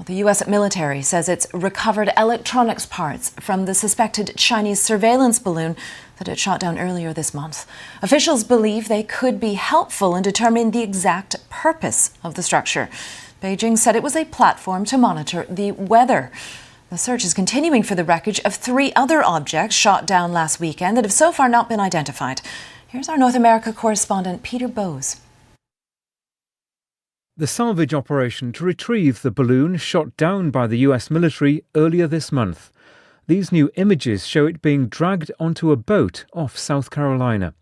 The U.S. military says it's recovered electronics parts from the suspected Chinese surveillance balloon that it shot down earlier this month. Officials believe they could be helpful in determining the exact purpose of the structure. Beijing said it was a platform to monitor the weather. The search is continuing for the wreckage of 3 other objects shot down last weekend that have so far not been identified. Here's our North America correspondent Peter Bowes. The salvage operation to retrieve the balloon shot down by the US military earlier this month. These new images show it being dragged onto a boat off South Carolina.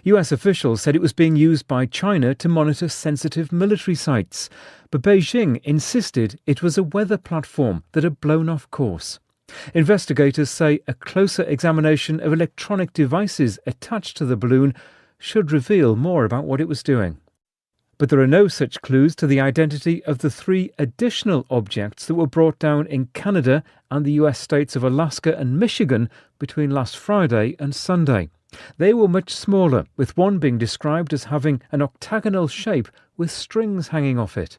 US officials said it was being used by China to monitor sensitive military sites, but Beijing insisted it was a weather platform that had blown off course. Investigators say a closer examination of electronic devices attached to the balloon should reveal more about what it was doing. But there are no such clues to the identity of the 3 additional objects that were brought down in Canada and the US states of Alaska and Michigan between last Friday and Sunday. They were much smaller, with one being described as having an octagonal shape with strings hanging off it.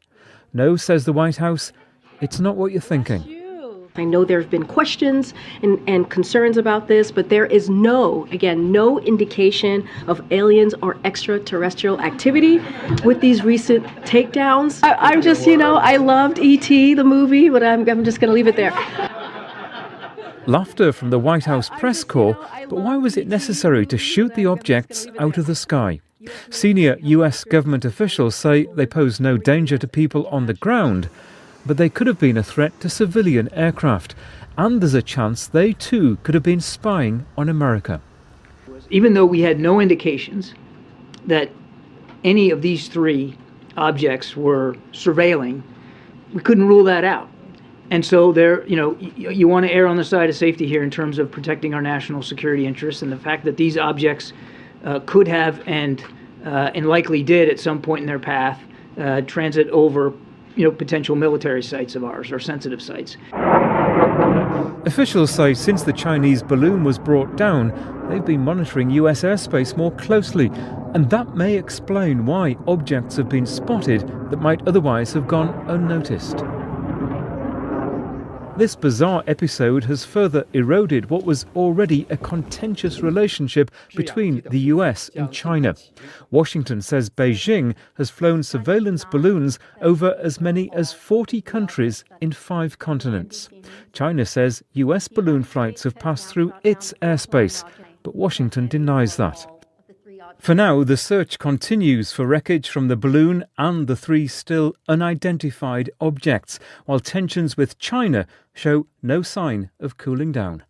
No, says the White House, it's not what you're thinking. I know there have been questions and concerns about this, but there is no indication of aliens or extraterrestrial activity with these recent takedowns. I'm just, I loved E.T., the movie, but I'm just going to leave it there. Laughter from the White House press corps, but why was it necessary to shoot the objects out of the sky? Senior US government officials say they pose no danger to people on the ground, but they could have been a threat to civilian aircraft, and there's a chance they too could have been spying on America. Even though we had no indications that any of these 3 objects were surveilling, we couldn't rule that out. And so you want to err on the side of safety here in terms of protecting our national security interests, and the fact that these objects could have and likely did at some point in their path transit over potential military sites of ours or sensitive sites. Officials say since the Chinese balloon was brought down, they've been monitoring US airspace more closely, and that may explain why objects have been spotted that might otherwise have gone unnoticed. This bizarre episode has further eroded what was already a contentious relationship between the US and China. Washington says Beijing has flown surveillance balloons over as many as 40 countries in 5 continents. China says US balloon flights have passed through its airspace, but Washington denies that. For now, the search continues for wreckage from the balloon and the 3 still unidentified objects, while tensions with China show no sign of cooling down.